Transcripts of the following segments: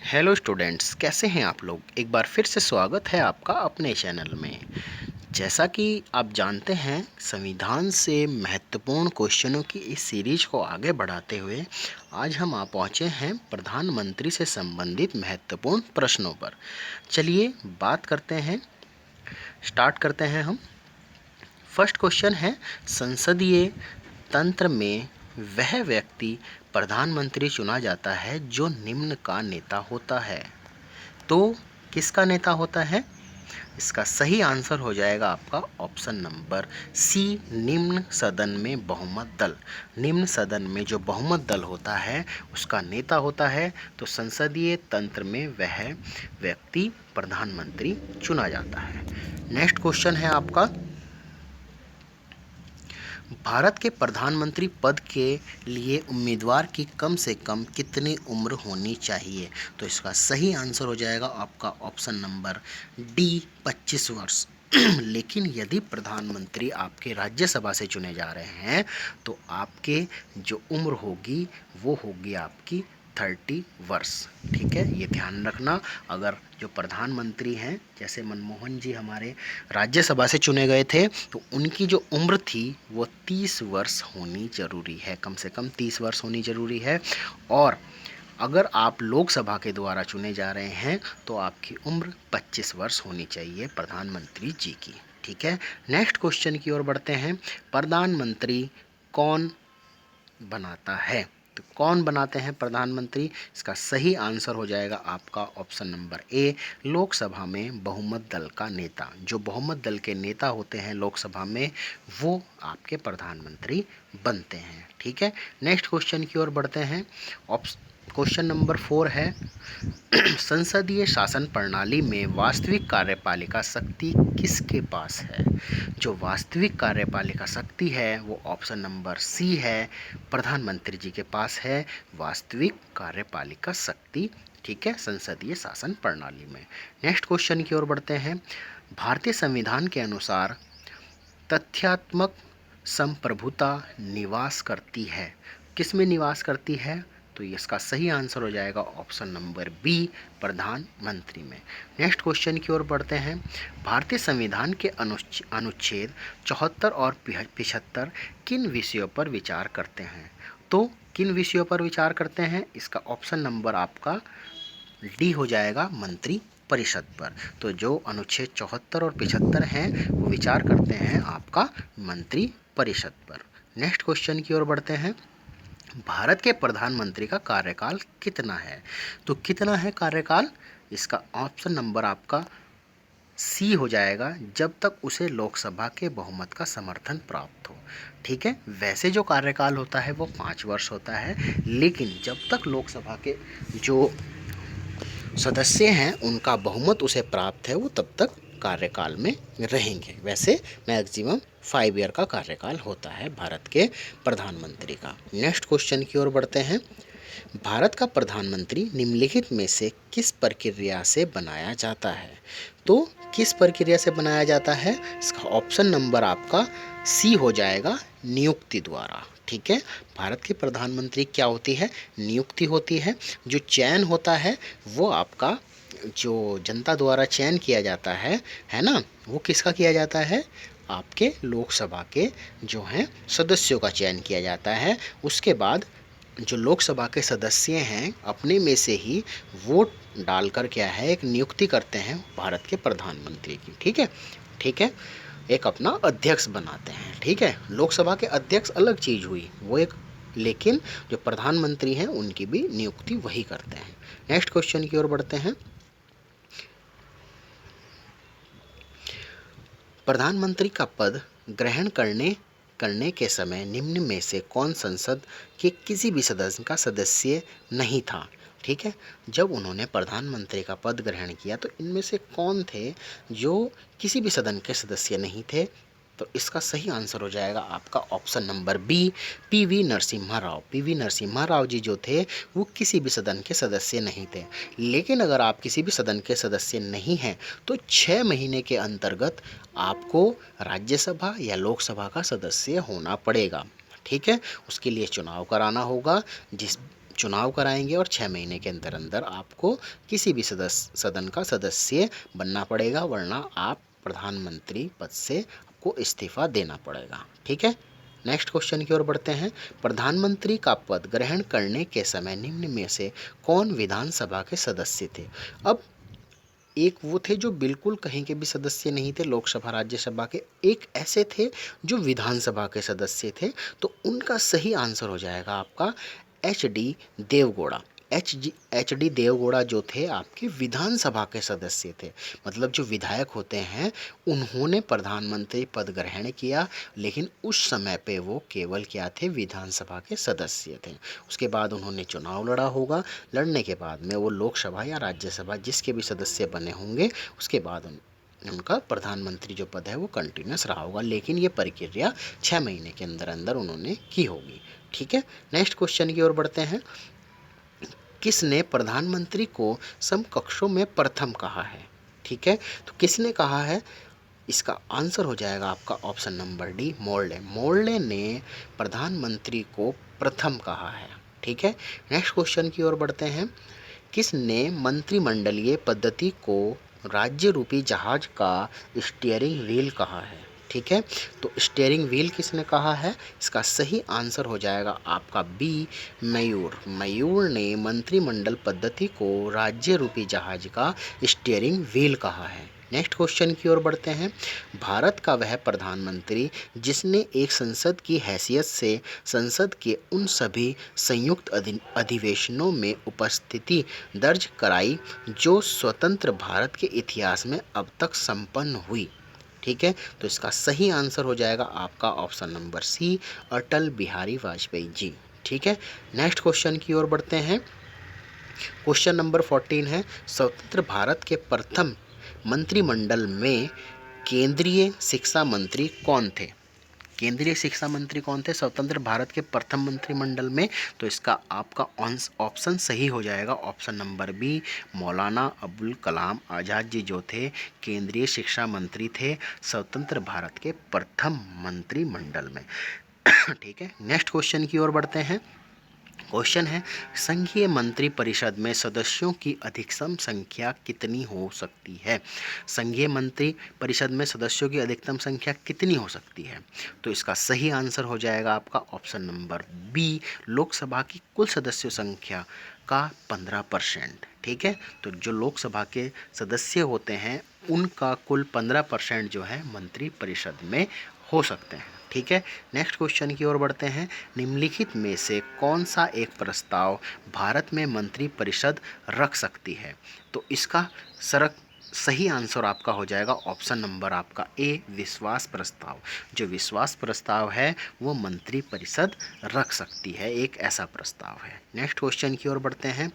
Hello students, कैसे हैं आप लोग। एक बार फिर से स्वागत है आपका अपने चैनल में। जैसा कि आप जानते हैं, संविधान से महत्वपूर्ण क्वेश्चनों की इस सीरीज को आगे बढ़ाते हुए आज हम पहुंचे हैं प्रधानमंत्री से संबंधित महत्वपूर्ण प्रश्नों पर। चलिए बात करते हैं, स्टार्ट करते हैं हम। फर्स्ट क्वेश्चन है, संसदीय तंत्र में वह व्यक्ति प्रधानमंत्री चुना जाता है जो निम्न का नेता होता है। तो किसका नेता होता है? इसका सही आंसर हो जाएगा आपका ऑप्शन नंबर सी, निम्न सदन में बहुमत दल। निम्न सदन में जो बहुमत दल होता है उसका नेता होता है। तो संसदीय तंत्र में वह व्यक्ति प्रधानमंत्री चुना जाता है। नेक्स्ट क्वेश्चन है आपका, भारत के प्रधानमंत्री पद के लिए उम्मीदवार की कम से कम कितनी उम्र होनी चाहिए? तो इसका सही आंसर हो जाएगा आपका ऑप्शन नंबर डी, 25 वर्ष। लेकिन यदि प्रधानमंत्री आपके राज्यसभा से चुने जा रहे हैं तो आपके जो उम्र होगी वो होगी आपकी 30 वर्ष। ठीक है, ये ध्यान रखना। अगर जो प्रधानमंत्री हैं, जैसे मनमोहन जी हमारे राज्यसभा से चुने गए थे, तो उनकी जो उम्र थी वो 30 वर्ष होनी ज़रूरी है, कम से कम 30 वर्ष होनी ज़रूरी है। और अगर आप लोकसभा के द्वारा चुने जा रहे हैं तो आपकी उम्र 25 वर्ष होनी चाहिए प्रधानमंत्री जी की। ठीक है, नेक्स्ट क्वेश्चन की ओर बढ़ते हैं। प्रधानमंत्री कौन बनाता है? तो कौन बनाते हैं प्रधानमंत्री? इसका सही आंसर हो जाएगा आपका ऑप्शन नंबर ए, लोकसभा में बहुमत दल का नेता। जो बहुमत दल के नेता होते हैं लोकसभा में, वो आपके प्रधानमंत्री बनते हैं। ठीक है, नेक्स्ट क्वेश्चन की ओर बढ़ते हैं। क्वेश्चन नंबर 4 है, संसदीय शासन प्रणाली में वास्तविक कार्यपालिका शक्ति किसके पास है? जो वास्तविक कार्यपालिका शक्ति है वो ऑप्शन नंबर सी है, प्रधानमंत्री जी के पास है वास्तविक कार्यपालिका शक्ति। ठीक है, संसदीय शासन प्रणाली में। नेक्स्ट क्वेश्चन की ओर बढ़ते हैं। भारतीय संविधान के अनुसार तथ्यात्मक संप्रभुता निवास करती है, किस में निवास करती है? तो इसका सही आंसर हो जाएगा ऑप्शन नंबर बी, प्रधानमंत्री में। नेक्स्ट क्वेश्चन की ओर बढ़ते हैं। भारतीय संविधान के अनुच्छेद 74 और 75 किन विषयों पर विचार करते हैं? तो किन विषयों पर विचार करते हैं? इसका ऑप्शन नंबर आपका डी हो जाएगा, मंत्री परिषद पर। तो जो अनुच्छेद 74 और 75 हैं वो विचार करते हैं आपका मंत्री परिषद पर। नेक्स्ट क्वेश्चन की ओर बढ़ते हैं। भारत के प्रधानमंत्री का कार्यकाल कितना है? तो कितना है कार्यकाल? इसका ऑप्शन नंबर आपका सी हो जाएगा, जब तक उसे लोकसभा के बहुमत का समर्थन प्राप्त हो। ठीक है, वैसे जो कार्यकाल होता है वो 5 वर्ष होता है, लेकिन जब तक लोकसभा के जो सदस्य हैं उनका बहुमत उसे प्राप्त है वो तब तक कार्यकाल में रहेंगे। वैसे मैक्सिमम 5 ईयर का कार्यकाल होता है भारत के प्रधानमंत्री का। नेक्स्ट क्वेश्चन की ओर बढ़ते हैं। भारत का प्रधानमंत्री निम्नलिखित में से किस प्रक्रिया से बनाया जाता है? तो किस प्रक्रिया से बनाया जाता है? इसका ऑप्शन नंबर आपका सी हो जाएगा, नियुक्ति द्वारा। ठीक है, भारत के प्रधानमंत्री क्या होती है? नियुक्ति होती है। जो चयन होता है वो आपका जो जनता द्वारा चयन किया जाता है ना, वो किसका किया जाता है? आपके लोकसभा के जो हैं सदस्यों का चयन किया जाता है। उसके बाद जो लोकसभा के सदस्य हैं अपने में से ही वोट डालकर क्या है, एक नियुक्ति करते हैं भारत के प्रधानमंत्री की। ठीक है, ठीक है, एक अपना अध्यक्ष बनाते हैं। ठीक है, लोकसभा के अध्यक्ष अलग चीज़ हुई वो एक, लेकिन जो प्रधानमंत्री हैं उनकी भी नियुक्ति वही करते हैं। नेक्स्ट क्वेश्चन की ओर बढ़ते हैं। प्रधानमंत्री का पद ग्रहण करने के समय निम्न में से कौन संसद के किसी भी सदन का सदस्य नहीं था? ठीक है, जब उन्होंने प्रधानमंत्री का पद ग्रहण किया तो इनमें से कौन थे जो किसी भी सदन के सदस्य नहीं थे? तो इसका सही आंसर हो जाएगा आपका option number B, PV Narasimha Rao. PV Narasimha Rao ji जो थे वो किसी भी सदन के सदस्य नहीं थे। लेकिन अगर आप किसी भी सदन के सदस्य नहीं हैं तो 6 महीने के अंतर्गत आपको राज्यसभा या लोकसभा का सदस्य होना पड़ेगा। ठीक है, उसके लिए चुनाव कराना होगा, चुनाव कराएंगे और 6 महीने के अंदर अंदर आपको किसी भी सदन का सदस्य बनना पड़ेगा, वरना आप प्रधानमंत्री पद से आपको इस्तीफा देना पड़ेगा। ठीक है, नेक्स्ट क्वेश्चन की ओर बढ़ते हैं। प्रधानमंत्री का पद ग्रहण करने के समय निम्न में से कौन विधानसभा के सदस्य थे? अब एक वो थे जो बिल्कुल कहीं के भी सदस्य नहीं थे, लोकसभा राज्यसभा के, एक ऐसे थे जो विधानसभा के सदस्य थे। तो उनका सही आंसर हो जाएगा आपका HD Devegowda. H D Devegowda जो थे आपके विधानसभा के सदस्य थे, मतलब जो विधायक होते हैं उन्होंने प्रधानमंत्री पद ग्रहण किया, लेकिन उस समय पे वो केवल क्या थे, विधानसभा के सदस्य थे। उसके बाद उन्होंने चुनाव लड़ा होगा, लड़ने के बाद में वो लोकसभा या राज्यसभा जिसके भी सदस्य बने होंगे, उसके बाद उनका प्रधानमंत्री जो पद है वो कंटिन्यूस रहा होगा, लेकिन ये प्रक्रिया 6 महीने के अंदर अंदर उन्होंने की होगी। ठीक है, नेक्स्ट क्वेश्चन की ओर बढ़ते हैं। किसने प्रधानमंत्री को समकक्षों में प्रथम कहा है? ठीक है, तो किसने कहा है? इसका आंसर हो जाएगा आपका option number D, Morley. Morley ने प्रधानमंत्री को प्रथम कहा है। ठीक है, नेक्स्ट क्वेश्चन की ओर बढ़ते हैं। किसने मंत्रिमंडलीय पद्धति को राज्य रूपी जहाज का स्टीयरिंग व्हील कहा है? ठीक है, तो स्टीयरिंग व्हील किसने कहा है? इसका सही आंसर हो जाएगा आपका बी, मयूर। मयूर ने मंत्रिमंडल पद्धति को राज्य रूपी जहाज का स्टीयरिंग व्हील कहा है। नेक्स्ट क्वेश्चन की ओर बढ़ते हैं। भारत का वह प्रधानमंत्री जिसने एक संसद की हैसियत से संसद के उन सभी संयुक्त अधिवेशनों में उपस्थिति दर्ज कराई जो स्वतंत्र भारत के इतिहास में अब तक संपन्न हुई। ठीक है, तो इसका सही आंसर हो जाएगा आपका option number C, Atal Bihari Vajpayee ji. ठीक है, नेक्स्ट क्वेश्चन की ओर बढ़ते हैं। क्वेश्चन नंबर 14 है, स्वतंत्र भारत के प्रथम मंत्रिमंडल में केंद्रीय शिक्षा मंत्री कौन थे? केंद्रीय शिक्षा मंत्री कौन थे स्वतंत्र भारत के प्रथम मंत्रिमंडल में? तो इसका आपका ऑप्शन सही हो जाएगा option number B, Maulana Abul Kalam Azad ji जो थे केंद्रीय शिक्षा मंत्री थे स्वतंत्र भारत के प्रथम मंत्रिमंडल में। ठीक है, नेक्स्ट क्वेश्चन की ओर बढ़ते हैं। क्वेश्चन है, संघीय मंत्री परिषद में सदस्यों की अधिकतम संख्या कितनी हो सकती है? संघीय मंत्री परिषद में सदस्यों की अधिकतम संख्या कितनी हो सकती है? तो इसका सही आंसर हो जाएगा आपका ऑप्शन नंबर बी, लोकसभा की कुल सदस्यों संख्या का 15%। ठीक है, तो जो लोकसभा के सदस्य होते हैं उनका कुल 15% जो है मंत्री परिषद में हो सकते हैं। ठीक है, नेक्स्ट क्वेश्चन की ओर बढ़ते हैं। निम्नलिखित में से कौन सा एक प्रस्ताव भारत में मंत्री परिषद रख सकती है? तो इसका सही आंसर आपका हो जाएगा ऑप्शन नंबर आपका ए, विश्वास प्रस्ताव। जो विश्वास प्रस्ताव है वो मंत्री परिषद रख सकती है, एक ऐसा प्रस्ताव है। नेक्स्ट क्वेश्चन की ओर बढ़ते हैं।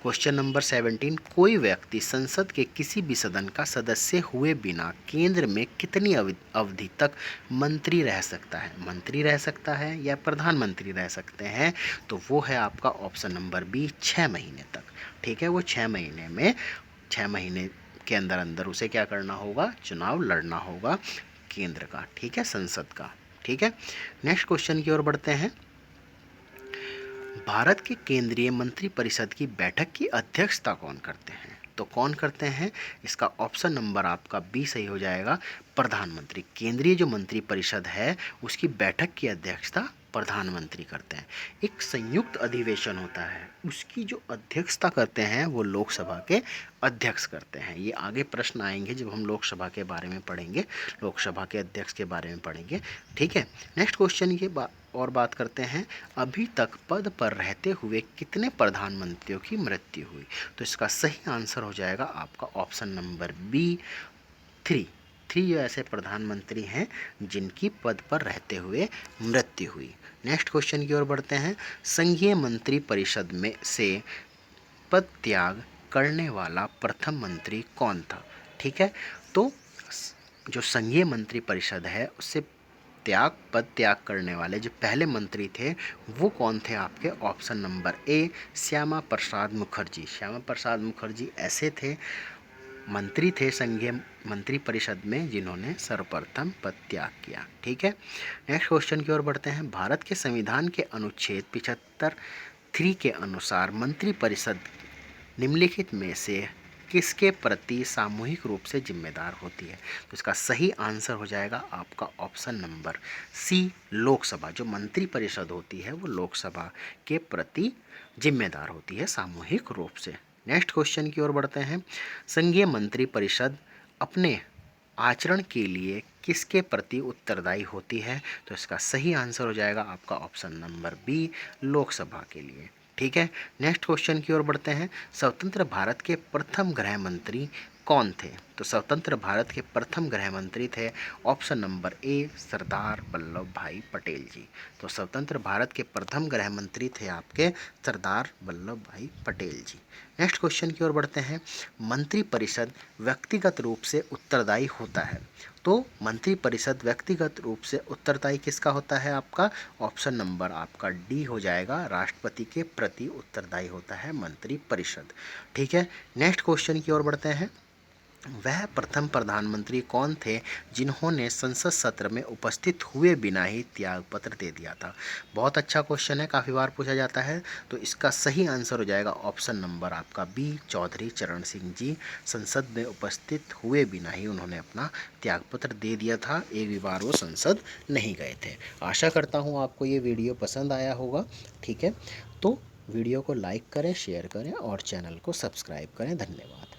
क्वेश्चन नंबर 17, कोई व्यक्ति संसद के किसी भी सदन का सदस्य हुए बिना केंद्र में कितनी अवधि तक मंत्री रह सकता है? मंत्री रह सकता है या प्रधानमंत्री रह सकते हैं? तो वो है आपका ऑप्शन नंबर बी, 6 महीने तक। ठीक है, वो 6 महीने के अंदर अंदर उसे क्या करना होगा? चुनाव लड़ना होगा केंद्र का, ठीक है, संसद का। ठीक है, नेक्स्ट क्वेश्चन की ओर बढ़ते हैं। भारत के केंद्रीय मंत्रिपरिषद की बैठक की अध्यक्षता कौन करते हैं? तो कौन करते हैं? इसका ऑप्शन नंबर आपका बी सही हो जाएगा, प्रधानमंत्री। केंद्रीय जो मंत्रिपरिषद है उसकी बैठक की अध्यक्षता प्रधानमंत्री करते हैं। एक संयुक्त अधिवेशन होता है उसकी जो अध्यक्षता करते हैं वो लोकसभा के अध्यक्ष करते हैं। ये आगे प्रश्न आएंगे जब हम लोकसभा के बारे में पढ़ेंगे, लोकसभा के अध्यक्ष के बारे में पढ़ेंगे। ठीक है, नेक्स्ट क्वेश्चन की और बात करते हैं। अभी तक पद पर रहते हुए कितने प्रधानमंत्रियों की मृत्यु हुई? तो इसका सही आंसर हो जाएगा आपका ऑप्शन नंबर बी, 3 जो ऐसे प्रधानमंत्री हैं जिनकी पद पर रहते हुए मृत्यु हुई। नेक्स्ट क्वेश्चन की ओर बढ़ते हैं। संघीय मंत्री परिषद में से पद त्याग करने वाला प्रथम मंत्री कौन था? ठीक है, तो जो संघीय मंत्री परिषद है उससे पद त्याग करने वाले जो पहले मंत्री थे वो कौन थे आपके? Option number A, Shyama Prasad Mukherjee. Shyama Prasad Mukherjee ऐसे थे मंत्री थे संघीय मंत्री परिषद में जिन्होंने सर्वप्रथम पद त्याग किया। ठीक है, नेक्स्ट क्वेश्चन की ओर बढ़ते हैं। भारत के संविधान के अनुच्छेद 75 3 के अनुसार मंत्रिपरिषद निम्नलिखित में से किसके प्रति सामूहिक रूप से जिम्मेदार होती है? तो इसका सही आंसर हो जाएगा आपका ऑप्शन नंबर सी, लोकसभा। जो मंत्रिपरिषद होती है वो लोकसभा के प्रति जिम्मेदार होती है सामूहिक रूप से। नेक्स्ट क्वेश्चन की ओर बढ़ते हैं। संघीय मंत्रिपरिषद अपने आचरण के लिए किसके प्रति उत्तरदायी होती है? तो इसका सही आंसर हो जाएगा आपका ऑप्शन नंबर बी, लोकसभा के लिए। ठीक है, नेक्स्ट क्वेश्चन की ओर बढ़ते हैं। स्वतंत्र भारत के प्रथम गृह मंत्री कौन थे? तो स्वतंत्र भारत के प्रथम गृह मंत्री थे option number A, Sardar Vallabh भाई पटेल जी। तो स्वतंत्र भारत के प्रथम गृह मंत्री थे आपके सरदार वल्लभ भाई पटेल जी। नेक्स्ट क्वेश्चन की ओर बढ़ते हैं। मंत्रिपरिषद व्यक्तिगत रूप से उत्तरदायी होता है, तो मंत्रिपरिषद व्यक्तिगत रूप से उत्तरदायी किसका होता है? आपका ऑप्शन नंबर आपका डी हो जाएगा, राष्ट्रपति के प्रति उत्तरदायी होता है मंत्रिपरिषद। ठीक है, नेक्स्ट क्वेश्चन की ओर बढ़ते हैं। वह प्रथम प्रधानमंत्री कौन थे जिन्होंने संसद सत्र में उपस्थित हुए बिना ही त्यागपत्र दे दिया था? बहुत अच्छा क्वेश्चन है, काफ़ी बार पूछा जाता है। तो इसका सही आंसर हो जाएगा ऑप्शन नंबर आपका बी, चौधरी चरण सिंह जी। संसद में उपस्थित हुए बिना ही उन्होंने अपना त्यागपत्र दे दिया था, एक भी बार वो संसद नहीं गए थे। आशा करता हूँ आपको ये वीडियो पसंद आया होगा। ठीक है, तो वीडियो को लाइक करें, शेयर करें और चैनल को सब्सक्राइब करें। धन्यवाद।